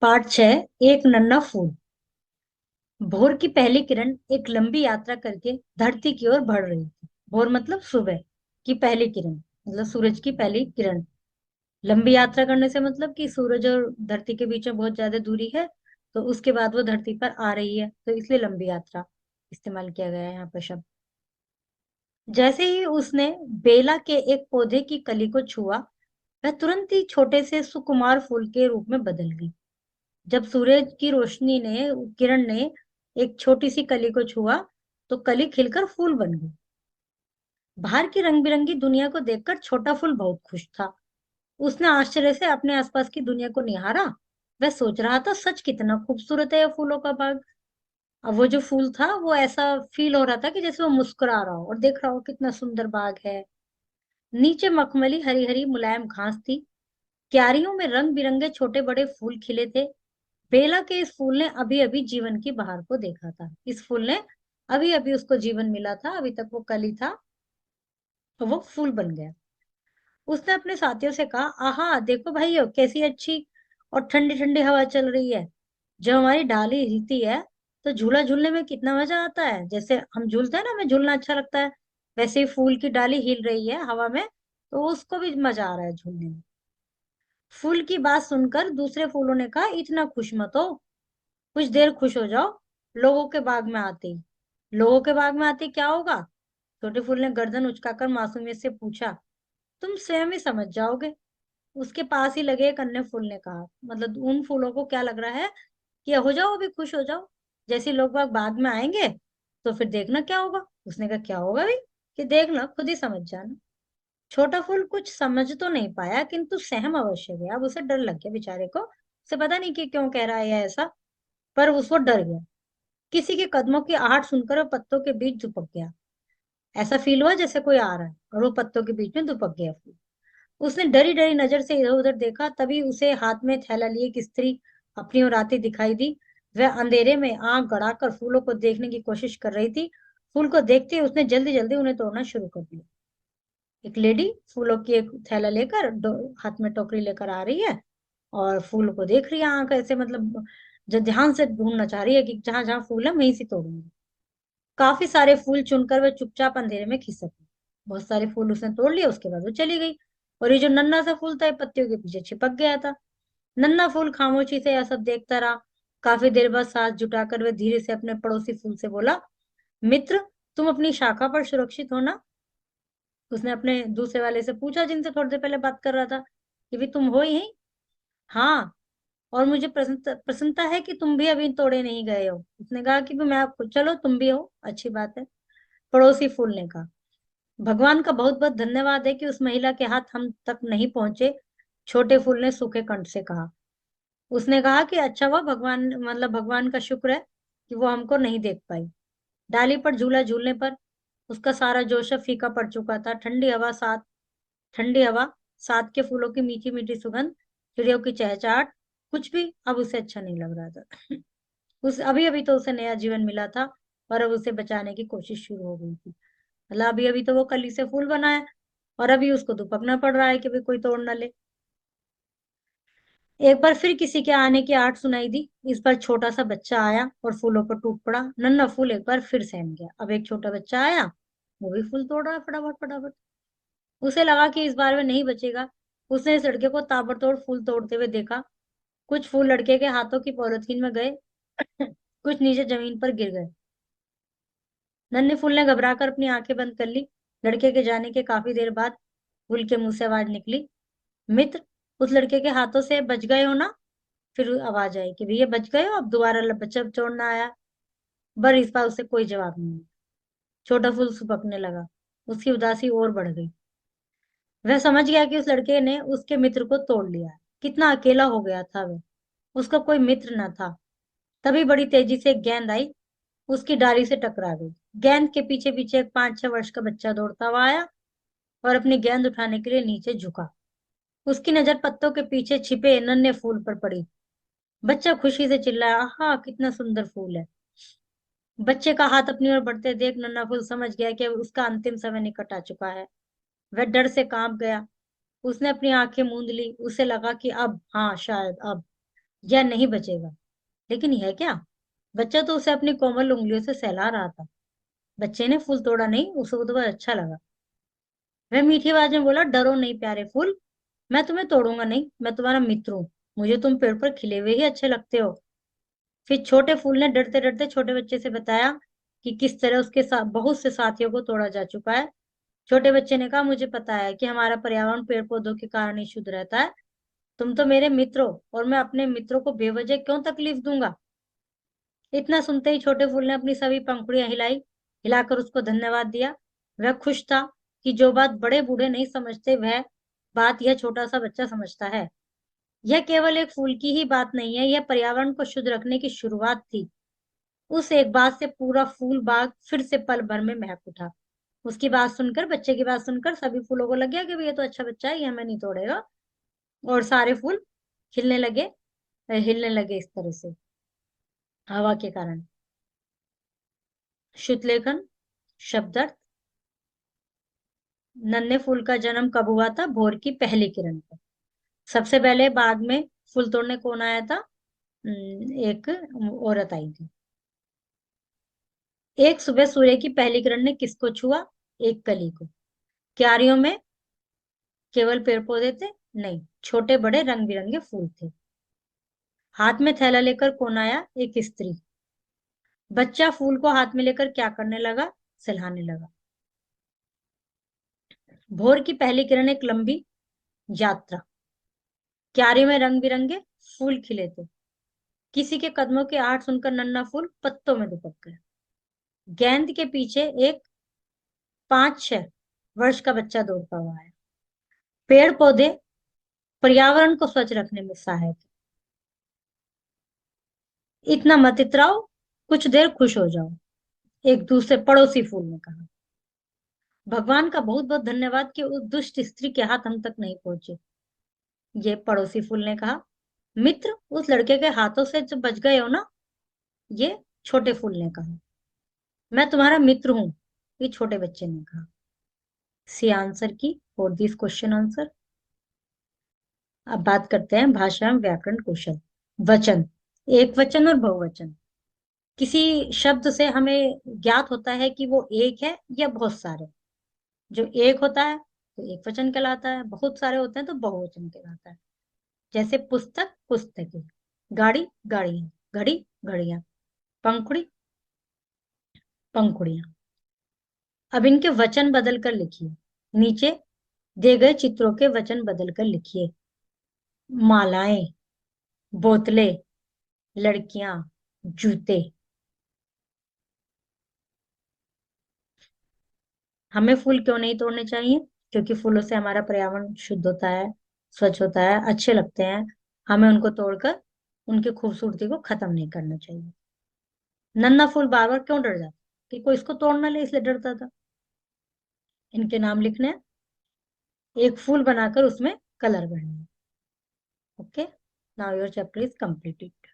Part 6। एक नन्हा फूल। भोर की पहली किरण एक लंबी यात्रा करके धरती की ओर बढ़ रही थी। भोर मतलब सुबह की पहली किरण, मतलब सूरज की पहली किरण। लंबी यात्रा करने से मतलब कि सूरज और धरती के बीच में बहुत ज्यादा दूरी है, तो उसके बाद वो धरती पर आ रही है, तो इसलिए लंबी यात्रा इस्तेमाल किया गया है यहाँ पर शब्द। जैसे ही उसने बेला के एक पौधे की कली को छुआ, वह तुरंत ही छोटे से सुकुमार फूल के रूप में बदल गई। जब सूरज की रोशनी ने किरण ने एक छोटी सी कली को छुआ, तो कली खिलकर फूल बन गई। बाहर की रंग बिरंगी दुनिया को देखकर छोटा फूल बहुत खुश था। उसने आश्चर्य से अपने आसपास की दुनिया को निहारा। वह सोच रहा था, सच कितना खूबसूरत है यह फूलों का बाग। अब वो जो फूल था वो ऐसा फील हो रहा था कि जैसे वो मुस्कुरा रहा हो और देख रहा हो कितना सुंदर बाग है। नीचे मखमली हरी हरी मुलायम घास थी। क्यारियों में रंग बिरंगे छोटे बड़े फूल खिले थे। बेला के इस फूल ने अभी अभी जीवन की बहार को देखा था। इस फूल ने अभी अभी उसको जीवन मिला था, अभी तक वो कली था और वो फूल बन गया। उसने अपने साथियों से कहा, आहा देखो भाइयों, कैसी अच्छी और ठंडी ठंडी हवा चल रही है। जब हमारी डाली हिलती है तो झूला झूलने में कितना मजा आता है। जैसे हम झूलते हैं ना, हमें झूलना अच्छा लगता है, वैसे ही फूल की डाली हिल रही है हवा में, तो उसको भी मजा आ रहा है झूलने में। फूल की बात सुनकर दूसरे फूलों ने कहा, इतना खुश मत हो, कुछ देर खुश हो जाओ। लोगों के बाग में आते ही लोगों के बाग में आते ही क्या होगा? छोटे फूल ने गर्दन उचकाकर मासूमियत से पूछा। तुम स्वयं ही समझ जाओगे, उसके पास ही लगे एक अन्य फूल ने कहा। मतलब उन फूलों को क्या लग रहा है कि हो जाओ, अभी खुश हो जाओ, जैसे ही लोग बाग में आएंगे तो फिर देखना क्या होगा। उसने कहा, क्या होगा भी कि देखना, खुद ही समझ जाना। छोटा फूल कुछ समझ तो नहीं पाया, किंतु सहम अवश्य गया। अब उसे डर लग गया बेचारे को, उसे पता नहीं कि क्यों कह रहा है यह ऐसा, पर उसको डर गया। किसी के कदमों की आहट सुनकर वो पत्तों के बीच दुपक गया। ऐसा फील हुआ जैसे कोई आ रहा है और वो पत्तों के बीच में दुपक गया फूल। उसने डरी डरी नजर से इधर उधर देखा, तभी उसे हाथ में थैला लिए एक स्त्री अपनी ओर आती दिखाई दी। वह अंधेरे में आंख गड़ाकर फूलों को देखने की कोशिश कर रही थी। फूल को देखते ही उसने जल्दी जल्दी उन्हें तोड़ना शुरू कर दिया। एक लेडी फूलों की एक थैला लेकर हाथ में टोकरी लेकर आ रही है और फूल को देख रही है, आंख ऐसे मतलब जो ध्यान से ढूंढना चाह रही है कि जहां जहां फूल है वहीं से तोड़ूंगी। काफी सारे फूल चुनकर वह चुपचाप अंधेरे में खिसक गई। बहुत सारे फूल उसने तोड़ लिए, उसके बाद वो चली गई। और ये जो नन्हा सा फूल था ये पत्तियों के पीछे चिपक गया था। नन्हा फूल खामोशी से यह सब देखता रहा। काफी देर बाद सांस जुटाकर वह धीरे से अपने पड़ोसी फूल से बोला, मित्र, तुम अपनी शाखा पर सुरक्षित हो ना? उसने अपने दूसरे वाले से पूछा जिनसे थोड़ी देर पहले बात कर रहा था कि भी तुम हो ही? हाँ, और मुझे प्रसन्नता है कि तुम भी अभी तोड़े नहीं गए हो। उसने कहा कि भी मैं आपको, चलो तुम भी हो, अच्छी बात है। पड़ोसी फूल ने कहा, भगवान का बहुत बहुत धन्यवाद है कि उस महिला के हाथ हम तक नहीं पहुंचे। छोटे फूल ने सूखे कंठ से कहा। उसने कहा कि अच्छा हुआ, भगवान मतलब भगवान का शुक्र है कि वो हमको नहीं देख पाई। डाली पर झूला झूलने पर उसका सारा जोश अब फीका पड़ चुका था। ठंडी हवा, साथ के फूलों की मीठी मीठी सुगंध, चिड़ियों की चहचहाट, कुछ भी अब उसे अच्छा नहीं लग रहा था। उस अभी अभी तो उसे नया जीवन मिला था और अब उसे बचाने की कोशिश शुरू हो गई थी। मतलब अभी अभी तो वो कली से फूल बना है और अभी उसको दुपकना पड़ रहा है कि भाई कोई तोड़ ना ले। एक बार फिर किसी के आने की आहट सुनाई दी। इस बार छोटा सा बच्चा आया और फूलों पर टूट पड़ा। नन्हा फूल एक बार फिर सहम गया। अब एक छोटा बच्चा आया, वो भी फूल तोड़ रहा है फटाफट फटाफट। उसे लगा कि इस बार वह नहीं बचेगा। उसने इस लड़के को ताबड़तोड़ फूल तोड़ते हुए देखा। कुछ फूल लड़के के हाथों की पॉलिथीन में गए, कुछ नीचे जमीन पर गिर गए। नन्हे फूल ने घबराकर अपनी आंखें बंद कर ली। लड़के के जाने के काफी देर बाद फूल के मुंह से आवाज निकली, मित्र, उस लड़के के हाथों से बच गए हो ना? फिर आवाज आई कि भैया बच गए हो, अब दोबारा बच्चा छोड़ना आया। पर इस बार उसे कोई जवाब नहीं मिला। छोटा फूल सुपकने लगा। उसकी उदासी और बढ़ गई। वह समझ गया कि उस लड़के ने उसके मित्र को तोड़ लिया है। कितना अकेला हो गया था वह, उसका कोई मित्र न था। तभी बड़ी तेजी से एक गेंद आई, उसकी डाली से टकरा गई। गेंद के पीछे पीछे एक 5-6 वर्ष का बच्चा दौड़ता हुआ आया और अपनी गेंद उठाने के लिए नीचे झुका। उसकी नजर पत्तों के पीछे छिपे नन्हे फूल पर पड़ी। बच्चा खुशी से चिल्लाया, आहा कितना सुंदर फूल है। बच्चे का हाथ अपनी ओर बढ़ते देख नन्हा फूल समझ गया कि उसका अंतिम समय निकट आ चुका है। वह डर से कांप गया। उसने अपनी आंखें मूंद ली। उसे लगा कि अब, हाँ शायद अब या नहीं बचेगा। लेकिन यह क्या, बच्चा तो उसे अपनी कोमल उंगलियों से सहला रहा था। बच्चे ने फूल तोड़ा नहीं, उसे तो बहुत अच्छा लगा। वह मीठी आवाज में बोला, डरो नहीं प्यारे फूल, मैं तुम्हें तोड़ूंगा नहीं, मैं तुम्हारा मित्र हूँ। मुझे तुम पेड़ पर खिले हुए ही अच्छे लगते हो। फिर छोटे फूल ने डरते डरते छोटे बच्चे से बताया कि किस तरह उसके साथ बहुत से साथियों को तोड़ा जा चुका है। छोटे बच्चे ने कहा, मुझे पता है कि हमारा पर्यावरण पेड़ पौधों के कारण ही शुद्ध रहता है। तुम तो मेरे मित्र हो, और मैं अपने मित्रों को बेवजह क्यों तकलीफ दूंगा। इतना सुनते ही छोटे फूल ने अपनी सभी पंखुड़ियां हिलाई, हिलाकर उसको धन्यवाद दिया। वह खुश था कि जो बात बड़े बूढ़े नहीं समझते, वह बात यह छोटा सा बच्चा समझता है। यह केवल एक फूल की ही बात नहीं है, यह पर्यावरण को शुद्ध रखने की शुरुआत थी। उस एक बात से पूरा फूल बाग फिर से पल भर में महक उठा। उसकी बात सुनकर, बच्चे की बात सुनकर सभी फूलों को लग गया कि भाई ये तो अच्छा बच्चा है, ये हमें नहीं तोड़ेगा। और सारे फूल खिलने लगे, हिलने लगे इस तरह से, हवा के कारण। शुद्धलेखन, शब्दार्थ। नन्हे फूल का जन्म कब हुआ था? भोर की पहली किरण पर। सबसे पहले बाग में फूल तोड़ने कौन आया था? एक औरत आई थी। एक सुबह सूर्य की पहली किरण ने किसको छुआ? एक कली को। क्यारियों में केवल पेड़ पौधे थे? नहीं, छोटे बड़े रंग बिरंगे फूल थे। हाथ में थैला लेकर कौन आया? एक स्त्री। बच्चा फूल को हाथ में लेकर क्या करने लगा? सहलाने लगा। भोर की पहली किरण, एक लंबी यात्रा। क्यारी में रंग बिरंगे फूल खिले थे। किसी के कदमों की आहट सुनकर नन्हा फूल पत्तों में दुबक गया। गेंद के पीछे एक 5-6 वर्ष का बच्चा दौड़ता हुआ आया। पेड़ पौधे पर्यावरण को स्वच्छ रखने में सहायक है। इतना मत इतराओ, कुछ देर खुश हो जाओ, एक दूसरे पड़ोसी फूल ने कहा। भगवान का बहुत बहुत धन्यवाद कि उस दुष्ट स्त्री के हाथ हम तक नहीं पहुंचे, ये पड़ोसी फूल ने कहा। मित्र, उस लड़के के हाथों से जब बच गए हो ना, ये छोटे फूल ने कहा। मैं तुम्हारा मित्र हूं, ये छोटे बच्चे ने कहा। सी आंसर की फॉर दिस क्वेश्चन आंसर। अब बात करते हैं भाषा एवं व्याकरण कौशल। वचन, एक वचन और बहुवचन। किसी शब्द से हमें ज्ञात होता है कि वो एक है या बहुत सारे। जो एक होता है तो एक वचन कहलाता है, बहुत सारे होते हैं तो बहुवचन कहलाता है। जैसे पुस्तक, पुस्तकें। गाड़ी, गाड़ियां। घड़ी, घड़ियां। पंखुड़ी, पंखुड़ियां। अब इनके वचन बदल कर लिखिए। नीचे दिए गए चित्रों के वचन बदल कर लिखिए। मालाएं, बोतलें, लड़कियां, जूते। हमें फूल क्यों नहीं तोड़ने चाहिए? क्योंकि फूलों से हमारा पर्यावरण शुद्ध होता है, स्वच्छ होता है, अच्छे लगते हैं। हमें उनको तोड़कर उनकी खूबसूरती को खत्म नहीं करना चाहिए। नन्हा फूल बार बार क्यों डर जाता? कि कोई इसको तोड़ ना ले, इसलिए डरता था। इनके नाम लिखने हैं, एक फूल बनाकर उसमें कलर भरना है। Okay, now your chapter is completed.